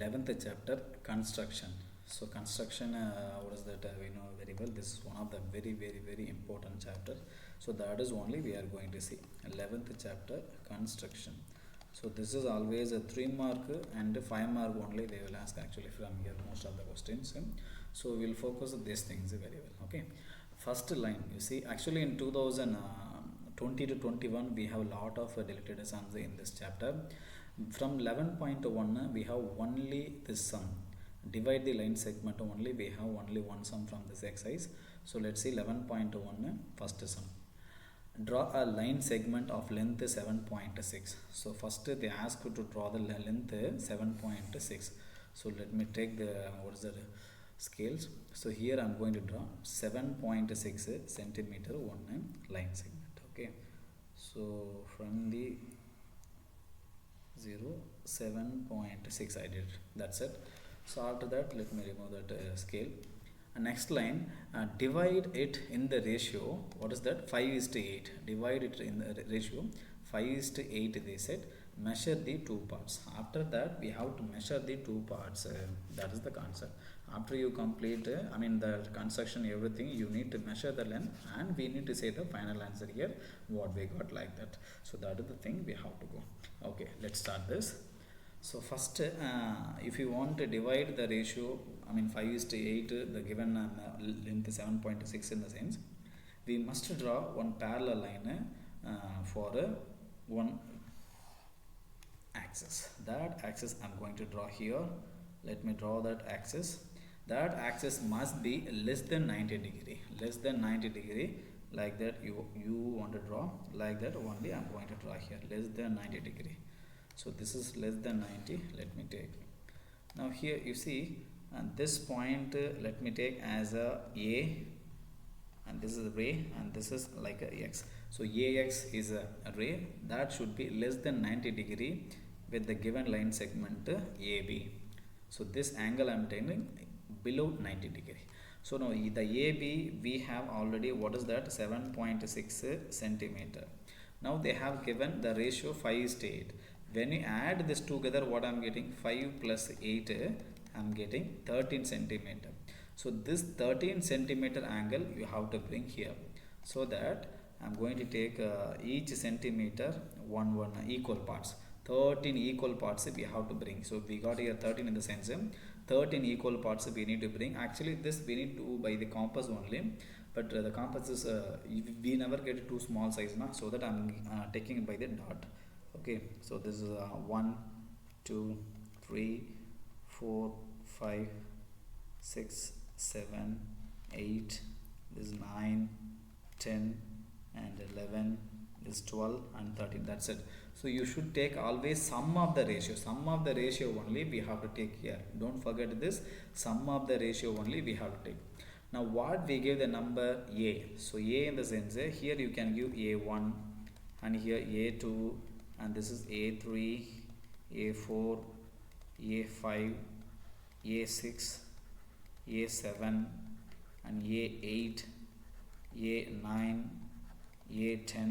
11th chapter, construction. So construction, what is that, we know very well. This is one of the very important chapter. So that is only we are going to see 11th chapter, construction. So this is always a 3 mark and 5 mark only they will ask actually from here most of the questions. So we will focus on these things very well. Okay, first line, you see actually in 2020 to 21 we have a lot of deleted sums in this chapter. From 11.1 we have only this sum, divide the line segment only, we have only one sum from this exercise. So let's see 11.1 first sum. Draw a line segment of length 7.6. So first they ask you to draw the length 7.6. So let me take the what is the scales. So here I'm going to draw 7.6 centimeter one line segment. Okay, so from the 7.6 I did, that's it. So after that let me remove that scale. Next line, divide it in the ratio, what is that, 5:8. Divide it in the ratio 5:8 they said. Measure the two parts. After that we have to measure the two parts, that is the concept. After you complete the construction everything, you need to measure the length and we need to say the final answer here what we got, like that. So that is the thing we have to go. Okay, let's start this. So first, if you want to divide the ratio, 5:8, the given length 7.6 in the sense, we must draw one parallel line for one axis. That axis I'm going to draw here. Let me draw that axis. That axis must be less than 90 degree. Less than 90 degree, like that. You want to draw like that only. I'm going to draw here less than 90 degree. So this is less than 90. Let me take. Now here you see, and this point let me take as a and this is a ray, and this is like a x. So ax is a ray that should be less than 90 degree with the given line segment AB. So this angle I'm taking below 90 degree. So now the AB we have already, what is that, 7.6 centimeter. Now they have given the ratio 5:8. When you add this together, what I'm getting, 5 plus 8, I'm getting 13 centimeter. So this 13 centimeter angle you have to bring here. So that I'm going to take each centimeter one equal parts. 13 equal parts we have to bring. So we got here 13 in the sense 13 equal parts we need to bring. Actually this we need to do by the compass only, but the compass is we never get too small size now, so that I'm taking it by the dot. Okay, so this is 1 2 3 4 5 6 7 8, this is 9 10 and 11, this is 12 and 13, that's it. So you should take always sum of the ratio. Sum of the ratio only we have to take here. Don't forget this, sum of the ratio only we have to take. Now what we give the number A. So A in the sense here you can give A1 and here A2, and this is A3, A4, A5, A6, A7 and A8, A9, A10,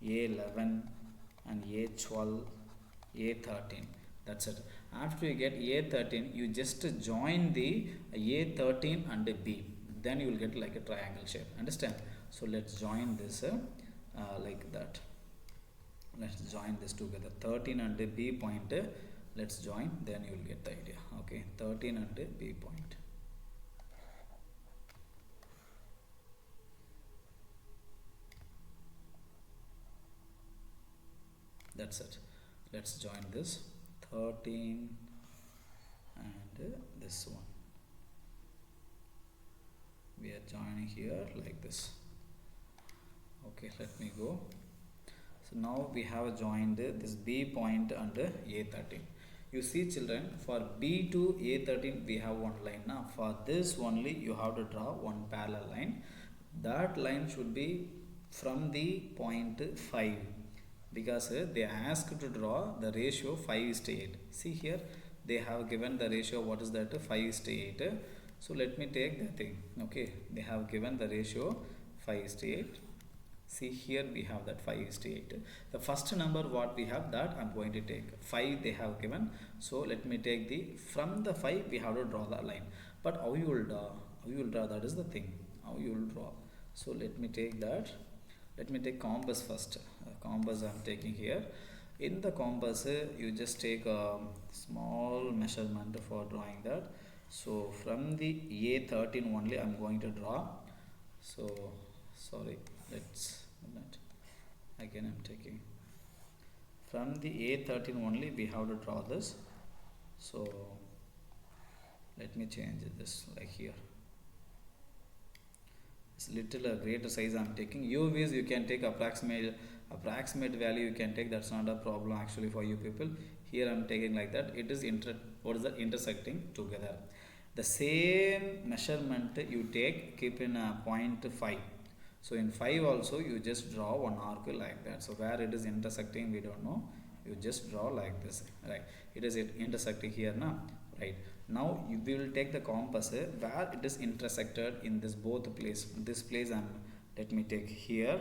A11 and A12, A13. That's it. After you get A13, you just join the A13 and B. Then you will get like a triangle shape. Understand? So let's join this like that. Let's join this together. 13 and B point. Let's join. Then you will get the idea. Okay. 13 and B point. That's it. Let's join this 13 and this one. We are joining here like this. Okay, let me go. So now we have joined this B point and A13. You see children, for B to A13 we have one line. Now for this only you have to draw one parallel line. That line should be from the point 5, because they ask to draw the ratio 5:8. See here they have given the ratio, what is that, 5:8. So let me take the thing. Okay, they have given the ratio 5:8. See here we have that 5 is to 8. The first number what we have, that I'm going to take 5 they have given. So let me take the, from the 5 we have to draw the line. But how you will draw, that is the thing, how you will draw. So let me take that. Let me take compass first. Compass I'm taking here. In the compass you just take a small measurement for drawing that. So from the A13 only I'm going to draw. So sorry, let's again I'm taking from the A13 only we have to draw this. So let me change this like here. It's little greater size I'm taking. UVs you can take approximate value you can take, that's not a problem actually for you people. Here I'm taking like that. It is intersecting together. The same measurement you take, keep in a 0.5. So in 5 also you just draw one arc like that. So where it is intersecting we don't know, you just draw like this, right? It is intersecting here now, right? Now we will take the compass where it is intersected in this both place. This place let me take here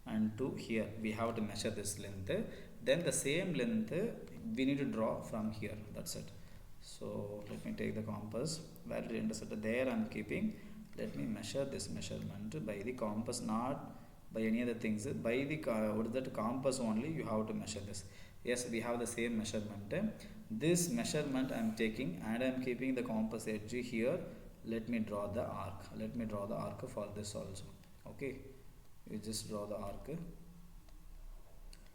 and to here. We have to measure this length. Then the same length we need to draw from here. That's it. So let me take the compass where it intersected. There I'm keeping. Let me measure this measurement by the compass, not by any other things. By the what is that compass only you have to measure this. Yes, we have the same measurement. This measurement I am taking and I am keeping the compass edge here. Let me draw the arc. Let me draw the arc for this also. Okay, you just draw the arc.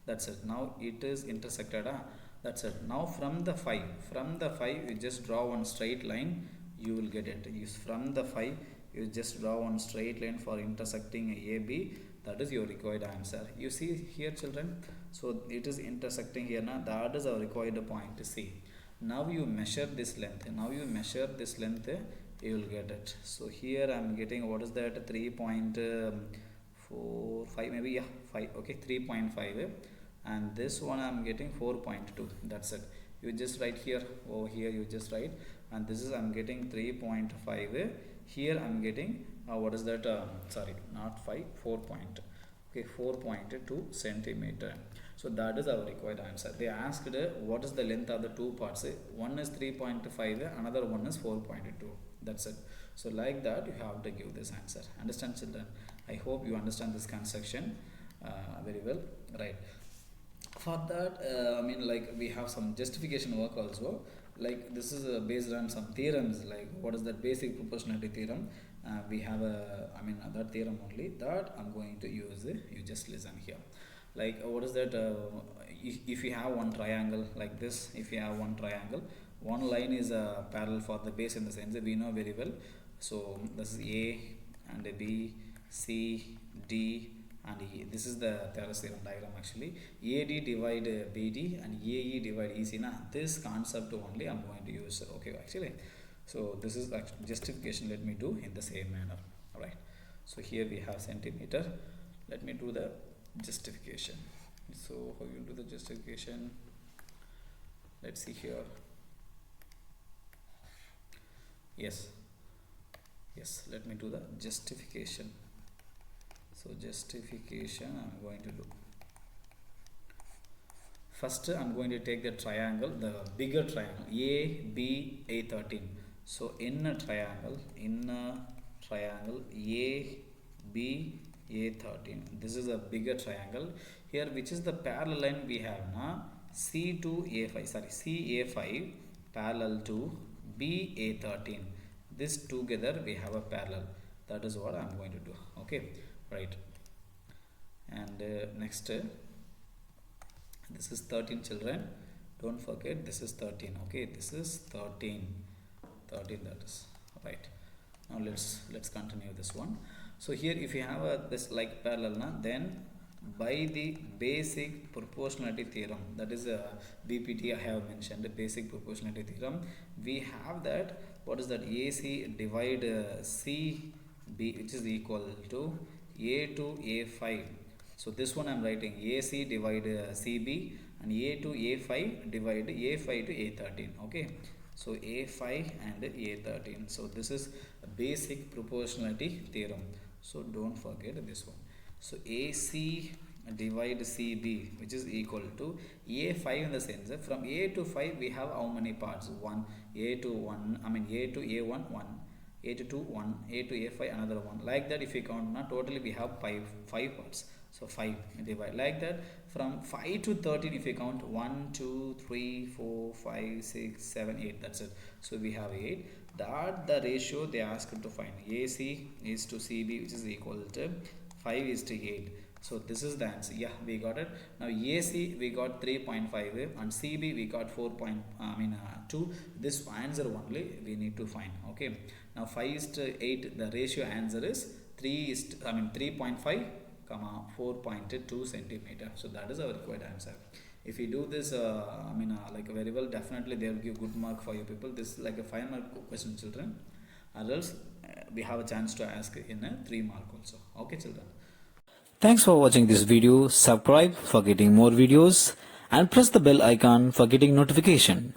That's it. Now it is intersected. That's it. Now from the 5 you just draw one straight line. You will get it. Use from the 5 you just draw one straight line for intersecting AB. That is your required answer. You see here children, so it is intersecting here now. That is our required point to see. Now you measure this length. You will get it. So here I am getting, what is that, 3.45 maybe, yeah, 5, okay, 3.5, and this one I am getting 4.2. that's it. You just write here, over here you just write, and this is I am getting 3.5. Here I am getting what is that, sorry, not 5, 4 point, okay, 4.2 centimeter. So that is our required answer. They asked what is the length of the two parts. One is 3.5, another one is 4.2. That's it. So like that you have to give this answer. Understand children? I hope you understand this construction very well, right? For that I mean, like, we have some justification work also. Like, this is based on some theorems, like what is that basic proportionality theorem. We have that theorem only that I'm going to use. You just listen here. Like, what is that, if you have one triangle like this, if you have one triangle, one line is parallel for the base, in the sense that we know very well. So this is A and B, C, D and E. This is the Taylor's theorem diagram actually. AD divide BD and AE divide EC. Now this concept only I'm going to use. Okay, actually, so this is justification. Let me do in the same manner. Alright, so here we have centimeter. Let me do the justification. So how you do the justification? Let's see here. Yes, let me do the justification. So justification I'm going to do. First I'm going to take the triangle, the bigger triangle, A13. So in a triangle A13, this is a bigger triangle. Here, which is the parallel line we have now? CA5 parallel to BA13. This together we have a parallel. That is what I'm going to do. Okay, right. And next, this is 13 children. Don't forget, this is 13. Okay, this is 13. That is right. Now let's continue this one. So here, if you have this like parallel, then by the basic proportionality theorem, that is BPT I have mentioned, the basic proportionality theorem, we have that, what is that, AC divide CB, which is equal to A to A5. So this one I am writing AC divide CB and A to A5 divide A5 to A13. Okay, so A5 and A13. So this is a basic proportionality theorem. So don't forget this one. So AC divide CB, which is equal to A5 in the sense that from A to 5 we have how many parts? 1, A to 1, I mean A to A1, 1, A to 2, 1, A to A5, another 1. Like that, if we count now, totally we have 5 parts. So 5 divide like that. From 5 to 13, if we count 1, 2, 3, 4, 5, 6, 7, 8, that's it. So we have 8. That the ratio they asked to find. AC is to CB, which is equal to 5 is to 8. So this is the answer. Yeah, we got it. Now AC we got 3.5 and CB we got 2. This answer only we need to find. Okay. Now 5 is to 8. The ratio answer is 3.5 comma 4.2 centimeter. So that is our required answer. If you do this like very well, definitely they will give good mark for you people. This is like a 5 mark question, children, or else we have a chance to ask in a 3 mark also. Okay, children. Thanks for watching this video. Subscribe for getting more videos and press the bell icon for getting notification.